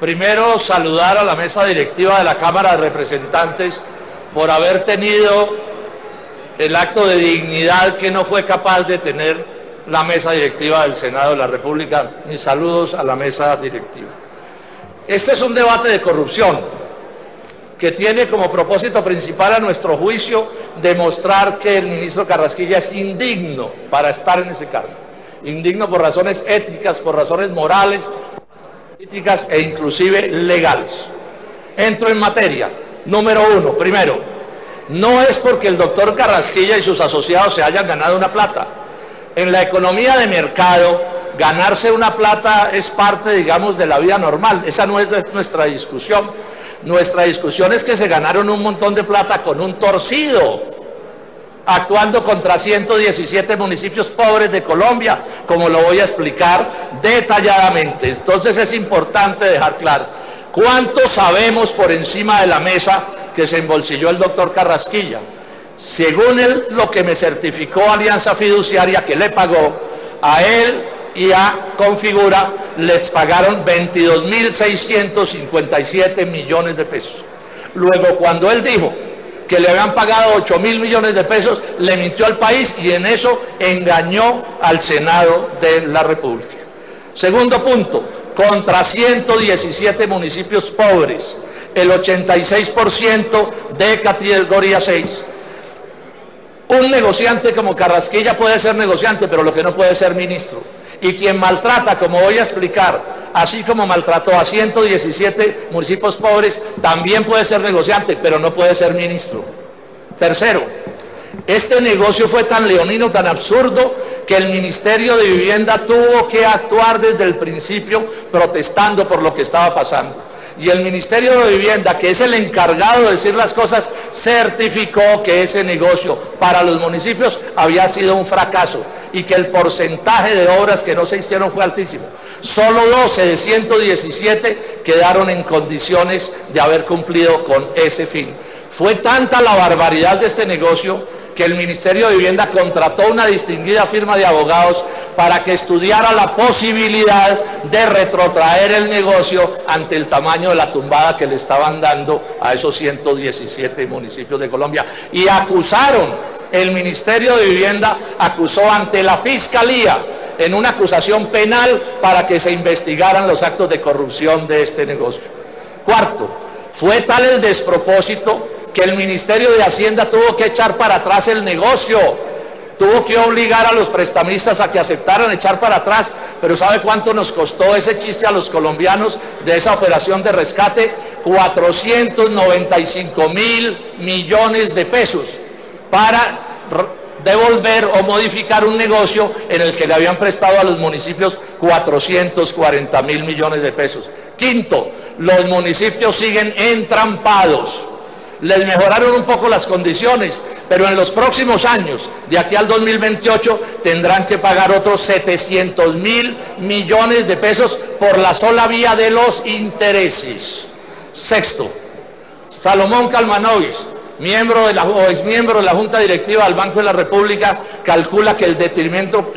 Primero, saludar a la mesa directiva de la Cámara de Representantes por haber tenido el acto de dignidad que no fue capaz de tener la mesa directiva del Senado de la República. Mis saludos a la mesa directiva. Este es un debate de corrupción que tiene como propósito principal, a nuestro juicio, demostrar que el ministro Carrasquilla es indigno para estar en ese cargo. Indigno por razones éticas, por razones morales, políticas e inclusive legales. Entro en materia. Número uno, primero, no es porque el doctor Carrasquilla y sus asociados se hayan ganado una plata. En la economía de mercado, ganarse una plata es parte, digamos, de la vida normal. Esa no es nuestra discusión. Nuestra discusión es que se ganaron un montón de plata con un torcido, actuando contra 117 municipios pobres de Colombia, como lo voy a explicar detalladamente. Entonces es importante dejar claro cuánto sabemos por encima de la mesa que se embolsilló el doctor Carrasquilla. Según él, lo que me certificó Alianza Fiduciaria, que le pagó a él y a Configura, les pagaron 22.657 millones de pesos. Luego, cuando él dijo que le habían pagado 8.000 millones de pesos, le mintió al país y en eso engañó al Senado de la República. Segundo punto, contra 117 municipios pobres, el 86% de categoría 6. Un negociante como Carrasquilla puede ser negociante, pero lo que no puede ser ministro. Y quien maltrata, como voy a explicar, así como maltrató a 117 municipios pobres, también puede ser negociante, pero no puede ser ministro. Tercero, este negocio fue tan leonino, tan absurdo, que el Ministerio de Vivienda tuvo que actuar desde el principio protestando por lo que estaba pasando. Y el Ministerio de Vivienda, que es el encargado de decir las cosas, certificó que ese negocio para los municipios había sido un fracaso y que el porcentaje de obras que no se hicieron fue altísimo. Solo 12 de 117 quedaron en condiciones de haber cumplido con ese fin. Fue tanta la barbaridad de este negocio que el Ministerio de Vivienda contrató una distinguida firma de abogados para que estudiara la posibilidad de retrotraer el negocio ante el tamaño de la tumbada que le estaban dando a esos 117 municipios de Colombia. Y el Ministerio de Vivienda acusó ante la Fiscalía en una acusación penal para que se investigaran los actos de corrupción de este negocio. Cuarto, fue tal el despropósito que el Ministerio de Hacienda tuvo que echar para atrás el negocio, tuvo que obligar a los prestamistas a que aceptaran echar para atrás. Pero ¿sabe cuánto nos costó ese chiste a los colombianos de esa operación de rescate? 495.000 millones de pesos para devolver o modificar un negocio en el que le habían prestado a los municipios 440.000 millones de pesos. Quinto, los municipios siguen entrampados. Les mejoraron un poco las condiciones, pero en los próximos años, de aquí al 2028, tendrán que pagar otros 700.000 millones de pesos por la sola vía de los intereses. Sexto, Salomón Calmanovis, exmiembro de la Junta Directiva del Banco de la República, calcula que el detrimento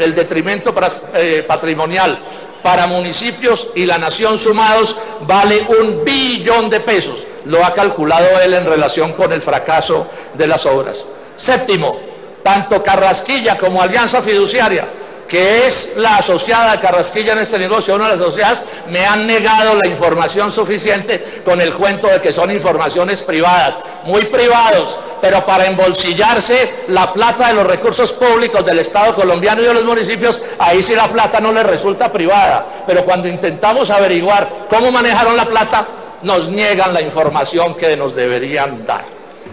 patrimonial para municipios y la nación sumados vale 1 billón de pesos. Lo ha calculado él en relación con el fracaso de las obras. Séptimo, tanto Carrasquilla como Alianza Fiduciaria, que es la asociada de Carrasquilla en este negocio, una de las asociadas, me han negado la información suficiente con el cuento de que son informaciones privadas, muy privados, pero para embolsillarse la plata de los recursos públicos del Estado colombiano y de los municipios, ahí sí la plata no les resulta privada. Pero cuando intentamos averiguar cómo manejaron la plata, nos niegan la información que nos deberían dar.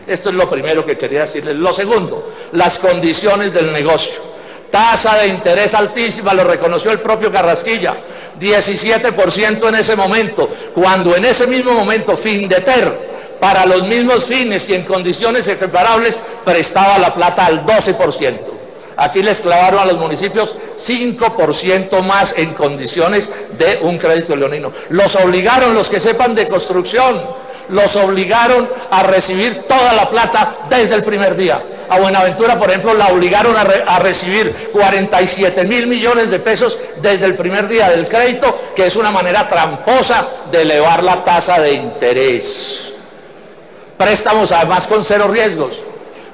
Esto es lo primero que quería decirles. Lo segundo, las condiciones del negocio. Tasa de interés altísima, lo reconoció el propio Carrasquilla, 17% en ese momento, cuando en ese mismo momento Findeter, para los mismos fines y en condiciones equiparables, prestaba la plata al 12%. Aquí les clavaron a los municipios 5% más en condiciones de un crédito leonino. Los obligaron, los que sepan de construcción, los obligaron a recibir toda la plata desde el primer día. A Buenaventura, por ejemplo, la obligaron a recibir 47.000 millones de pesos desde el primer día del crédito, que es una manera tramposa de elevar la tasa de interés. Préstamos además con cero riesgos,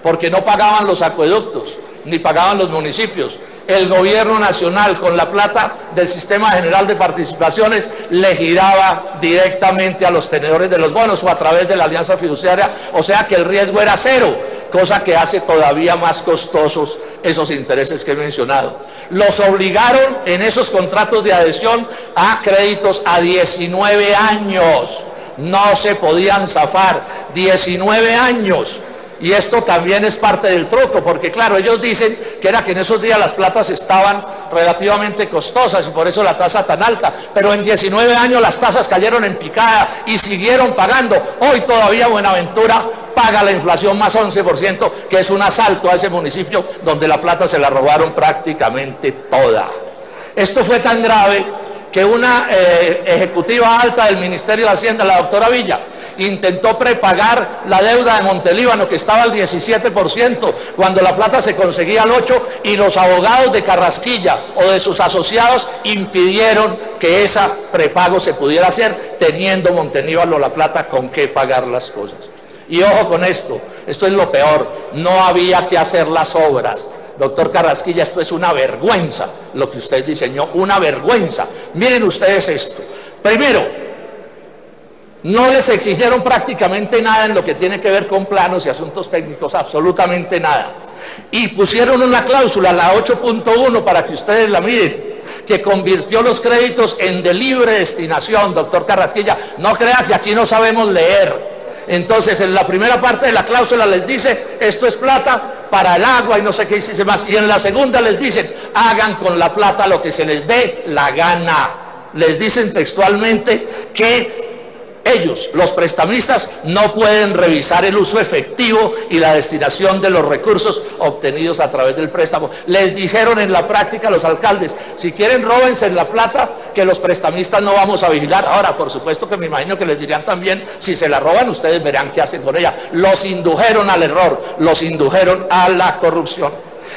porque no pagaban los acueductos, ni pagaban los municipios. El gobierno nacional, con la plata del Sistema General de Participaciones, le giraba directamente a los tenedores de los bonos o a través de la alianza fiduciaria, o sea que el riesgo era cero, cosa que hace todavía más costosos esos intereses que he mencionado. Los obligaron en esos contratos de adhesión a créditos a 19 años, no se podían zafar, 19 años. Y esto también es parte del truco, porque claro, ellos dicen que era que en esos días las platas estaban relativamente costosas y por eso la tasa tan alta, pero en 19 años las tasas cayeron en picada y siguieron pagando. Hoy todavía Buenaventura paga la inflación más 11%, que es un asalto a ese municipio donde la plata se la robaron prácticamente toda. Esto fue tan grave que una ejecutiva alta del Ministerio de Hacienda, la doctora Villa, intentó prepagar la deuda de Montelíbano, que estaba al 17%, cuando la plata se conseguía al 8%, y los abogados de Carrasquilla o de sus asociados impidieron que ese prepago se pudiera hacer, teniendo Montelíbano la plata con qué pagar las cosas. Y ojo con esto es lo peor, no había que hacer las obras. Doctor Carrasquilla, esto es una vergüenza, lo que usted diseñó, una vergüenza. Miren ustedes esto. Primero, no les exigieron prácticamente nada en lo que tiene que ver con planos y asuntos técnicos, absolutamente nada. Y pusieron una cláusula, la 8.1, para que ustedes la miren, que convirtió los créditos en de libre destinación, doctor Carrasquilla. No crea que aquí no sabemos leer. Entonces, en la primera parte de la cláusula les dice, esto es plata para el agua y no sé qué dice más. Y en la segunda les dicen, hagan con la plata lo que se les dé la gana. Les dicen textualmente que ellos, los prestamistas, no pueden revisar el uso efectivo y la destinación de los recursos obtenidos a través del préstamo. Les dijeron en la práctica los alcaldes, si quieren róbense la plata, que los prestamistas no vamos a vigilar. Ahora, por supuesto que me imagino que les dirían también, si se la roban, ustedes verán qué hacen con ella. Los indujeron al error, los indujeron a la corrupción.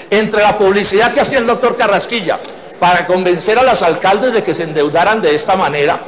Entre la publicidad que hacía el doctor Carrasquilla para convencer a los alcaldes de que se endeudaran de esta manera,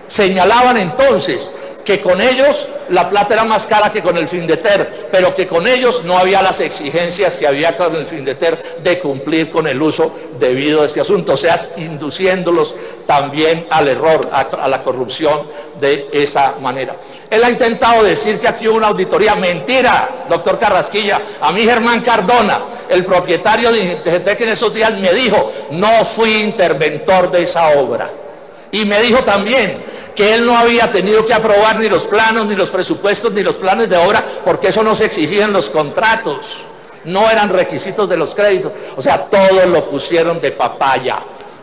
señalaban entonces que con ellos la plata era más cara que con el Findeter, pero que con ellos no había las exigencias que había con el Findeter de cumplir con el uso debido a este asunto, o sea, induciéndolos también al error, a la corrupción de esa manera. Él ha intentado decir que aquí hubo una auditoría. Mentira, doctor Carrasquilla. A mí Germán Cardona, el propietario de Ingetec, en esos días me dijo, no fui interventor de esa obra. Y me dijo también que él no había tenido que aprobar ni los planos, ni los presupuestos, ni los planes de obra, porque eso no se exigía en los contratos, no eran requisitos de los créditos. O sea, todo lo pusieron de papaya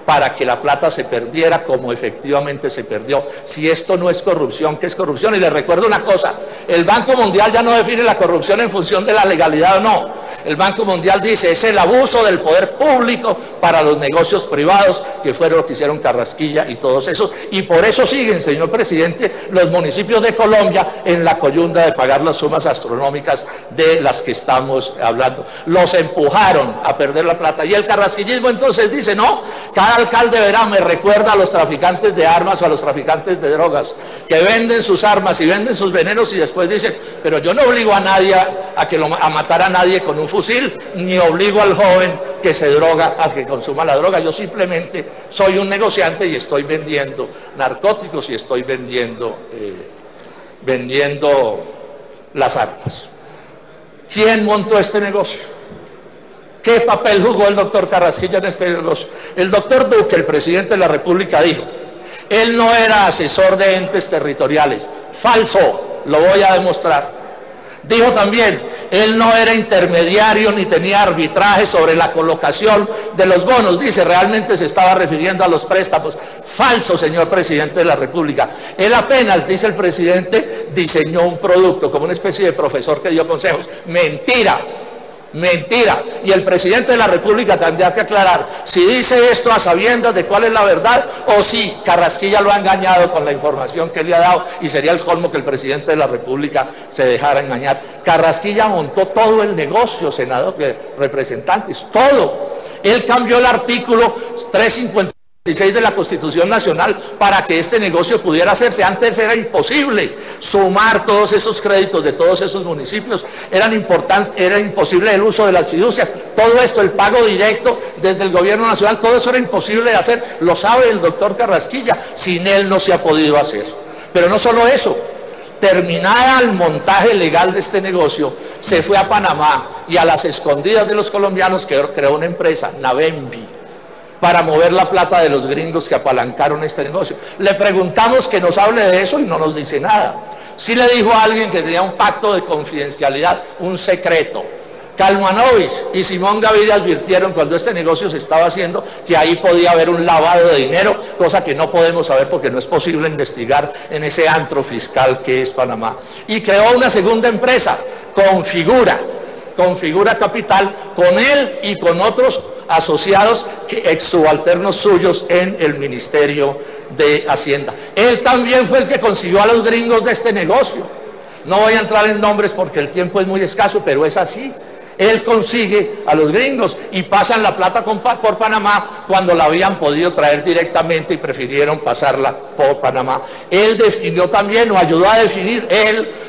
para que la plata se perdiera como efectivamente se perdió. Si esto no es corrupción, ¿qué es corrupción? Y les recuerdo una cosa, el Banco Mundial ya no define la corrupción en función de la legalidad o no. El Banco Mundial dice, es el abuso del poder público para los negocios privados, que fueron lo que hicieron Carrasquilla y todos esos. Y por eso siguen, señor presidente, los municipios de Colombia en la coyunda de pagar las sumas astronómicas de las que estamos hablando. Los empujaron a perder la plata. Y el carrasquillismo entonces dice, no, cada alcalde verá, me recuerda a los traficantes de armas o a los traficantes de drogas, que venden sus armas y venden sus venenos y después dicen, pero yo no obligo a nadie a matar a nadie con un fusil, ni obligo al joven que se droga a que consuma la droga. Yo simplemente soy un negociante y estoy vendiendo narcóticos y estoy vendiendo las armas. ¿Quién montó este negocio? ¿Qué papel jugó el doctor Carrasquilla en este negocio? El doctor Duque, el presidente de la República, dijo, él no era asesor de entes territoriales. Falso, lo voy a demostrar. Dijo también, él no era intermediario ni tenía arbitraje sobre la colocación de los bonos. Dice, realmente se estaba refiriendo a los préstamos. Falso, señor presidente de la República. Él apenas, dice el presidente, diseñó un producto como una especie de profesor que dio consejos. Mentira. Mentira. Y el presidente de la República tendría que aclarar si dice esto a sabiendas de cuál es la verdad o si Carrasquilla lo ha engañado con la información que le ha dado, y sería el colmo que el presidente de la República se dejara engañar. Carrasquilla montó todo el negocio, senador, representantes, todo. Él cambió el artículo 356 de la Constitución Nacional para que este negocio pudiera hacerse. Antes era imposible sumar todos esos créditos de todos esos municipios, era imposible el uso de las fiducias, todo esto, el pago directo desde el gobierno nacional, todo eso era imposible de hacer, lo sabe el doctor Carrasquilla, sin él no se ha podido hacer. Pero no solo eso, terminada el montaje legal de este negocio, se fue a Panamá y a las escondidas de los colombianos creó una empresa, Navembi, para mover la plata de los gringos que apalancaron este negocio. Le preguntamos que nos hable de eso y no nos dice nada. Sí le dijo a alguien que tenía un pacto de confidencialidad, un secreto. Kalmanovich y Simón Gaviria advirtieron cuando este negocio se estaba haciendo que ahí podía haber un lavado de dinero, cosa que no podemos saber porque no es posible investigar en ese antro fiscal que es Panamá. Y creó una segunda empresa, Configura Capital, con él y con otros asociados exsubalternos suyos en el Ministerio de Hacienda. Él también fue el que consiguió a los gringos de este negocio. No voy a entrar en nombres porque el tiempo es muy escaso, pero es así. Él consigue a los gringos y pasan la plata por Panamá cuando la habían podido traer directamente y prefirieron pasarla por Panamá. Él definió también, o ayudó a definir,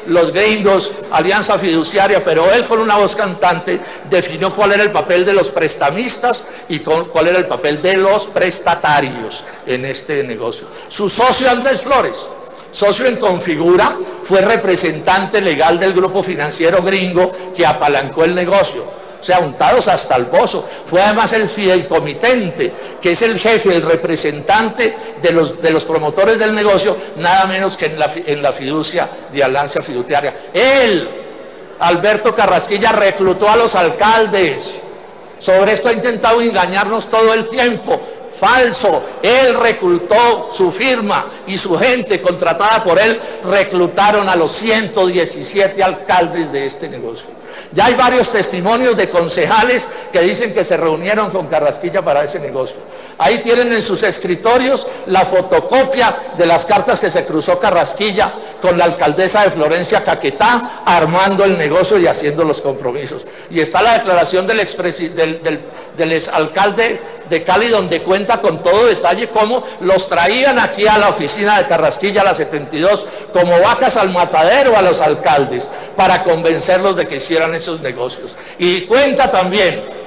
los gringos, alianza fiduciaria, pero él con una voz cantante definió cuál era el papel de los prestamistas y cuál era el papel de los prestatarios en este negocio. Su socio Andrés Flores, socio en Configura, fue representante legal del grupo financiero gringo que apalancó el negocio. O sea, untados hasta el bozo. Fue además el fideicomitente, que es el jefe, el representante de los promotores del negocio, nada menos que en la fiducia de alianza fiduciaria. Él, Alberto Carrasquilla, reclutó a los alcaldes. Sobre esto ha intentado engañarnos todo el tiempo. Falso. Él reclutó, su firma y su gente contratada por él reclutaron a los 117 alcaldes de este negocio. Ya hay varios testimonios de concejales que dicen que se reunieron con Carrasquilla para ese negocio. Ahí tienen en sus escritorios la fotocopia de las cartas que se cruzó Carrasquilla con la alcaldesa de Florencia Caquetá, armando el negocio y haciendo los compromisos. Y está la declaración del exalcalde de Cali, donde cuenta con todo detalle cómo los traían aquí a la oficina de Carrasquilla, a la 72, como vacas al matadero a los alcaldes, para convencerlos de que hicieran esos negocios. Y cuenta también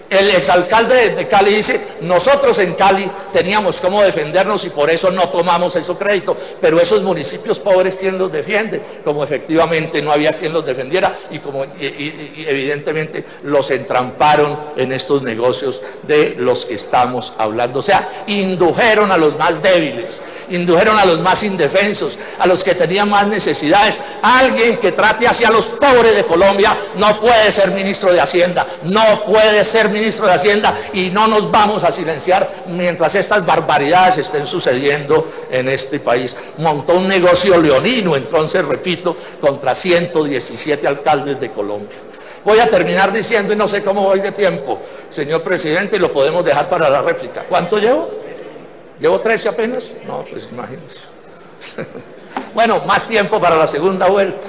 el exalcalde de Cali, dice, nosotros en Cali teníamos cómo defendernos y por eso no tomamos ese crédito, pero esos municipios pobres, ¿quién los defiende? Como efectivamente no había quien los defendiera y evidentemente los entramparon en estos negocios de los que estamos hablando. O sea, indujeron a los más débiles, indujeron a los más indefensos, a los que tenían más necesidades. Alguien que trate hacia los pobres de Colombia no puede ser ministro de Hacienda, no puede ser ministro de Hacienda, y no nos vamos a silenciar mientras estas barbaridades estén sucediendo en este país. Montó un negocio leonino, entonces repito, contra 117 alcaldes de Colombia. Voy a terminar diciendo, y no sé cómo voy de tiempo, señor presidente, y lo podemos dejar para la réplica. ¿Cuánto llevo? ¿Llevo 13 apenas? No, pues imagínense. Bueno, más tiempo para la segunda vuelta.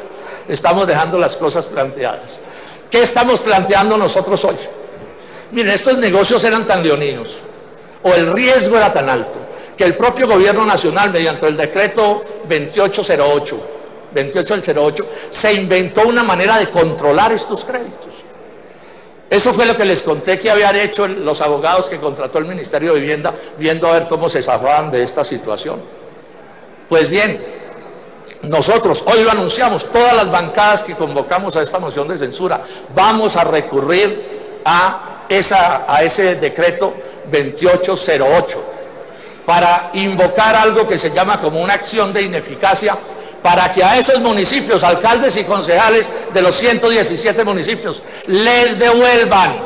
Estamos dejando las cosas planteadas. ¿Qué estamos planteando nosotros hoy? Miren, estos negocios eran tan leoninos, o el riesgo era tan alto, que el propio gobierno nacional, mediante el decreto 2808, se inventó una manera de controlar estos créditos. Eso fue lo que les conté que habían hecho los abogados que contrató el Ministerio de Vivienda, viendo a ver cómo se zafaban de esta situación. Pues bien, nosotros hoy lo anunciamos, todas las bancadas que convocamos a esta moción de censura, vamos a recurrir a ese decreto 2808 para invocar algo que se llama como una acción de ineficacia, para que a esos municipios, alcaldes y concejales de los 117 municipios, les devuelvan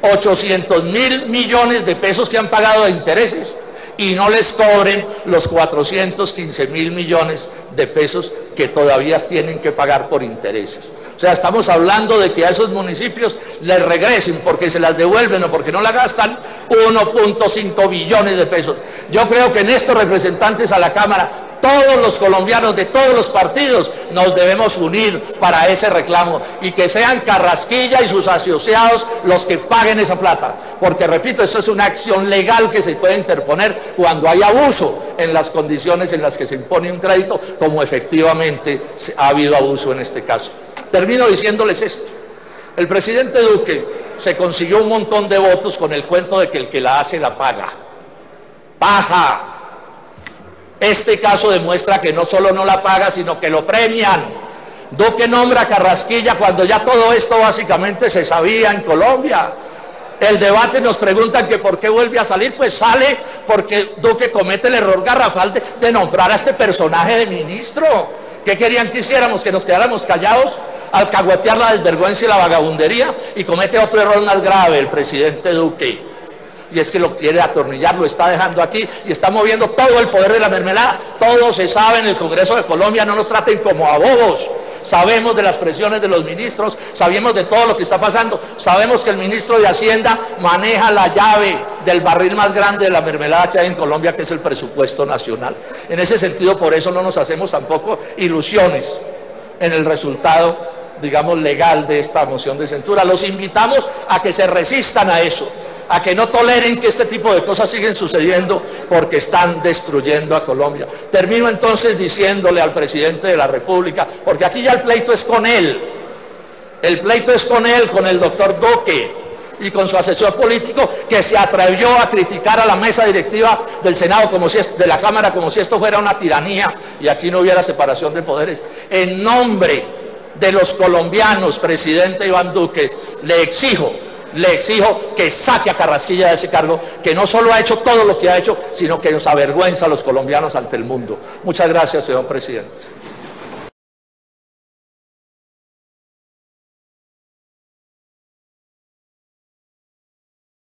800.000 millones de pesos que han pagado de intereses y no les cobren los 415.000 millones de pesos que todavía tienen que pagar por intereses. O sea, estamos hablando de que a esos municipios les regresen, porque se las devuelven o porque no la gastan, 1.5 billones de pesos. Yo creo que en estos representantes a la Cámara, todos los colombianos de todos los partidos nos debemos unir para ese reclamo y que sean Carrasquilla y sus asociados los que paguen esa plata, porque repito, esto es una acción legal que se puede interponer cuando hay abuso en las condiciones en las que se impone un crédito, como efectivamente ha habido abuso en este caso. Termino diciéndoles esto: el presidente Duque se consiguió un montón de votos con el cuento de que el que la hace la paga. ¡Paja! Este caso demuestra que no solo no la paga, sino que lo premian. Duque nombra a Carrasquilla cuando ya todo esto básicamente se sabía en Colombia. El debate nos preguntan que por qué vuelve a salir, pues sale porque Duque comete el error garrafal de nombrar a este personaje de ministro. ¿Qué querían que hiciéramos? ¿Que nos quedáramos callados? Alcahuetear la desvergüenza y la vagabundería. Y comete otro error más grave el presidente Duque, y es que lo quiere atornillar, lo está dejando aquí y está moviendo todo el poder de la mermelada. Todo se sabe en el Congreso de Colombia, no nos traten como a bobos. Sabemos de las presiones de los ministros, sabemos de todo lo que está pasando, sabemos que el ministro de Hacienda maneja la llave del barril más grande de la mermelada que hay en Colombia, que es el presupuesto nacional. En ese sentido, por eso no nos hacemos tampoco ilusiones en el resultado, digamos, legal de esta moción de censura. Los invitamos a que se resistan a eso, a que no toleren que este tipo de cosas siguen sucediendo, porque están destruyendo a Colombia. Termino entonces diciéndole al presidente de la República, porque aquí ya el pleito es con él, el pleito es con él, con el doctor Duque y con su asesor político, que se atrevió a criticar a la mesa directiva del Senado, de la Cámara, como si esto fuera una tiranía y aquí no hubiera separación de poderes. En nombre de los colombianos, presidente Iván Duque, le exijo que saque a Carrasquilla de ese cargo, que no solo ha hecho todo lo que ha hecho, sino que nos avergüenza a los colombianos ante el mundo. Muchas gracias, señor presidente.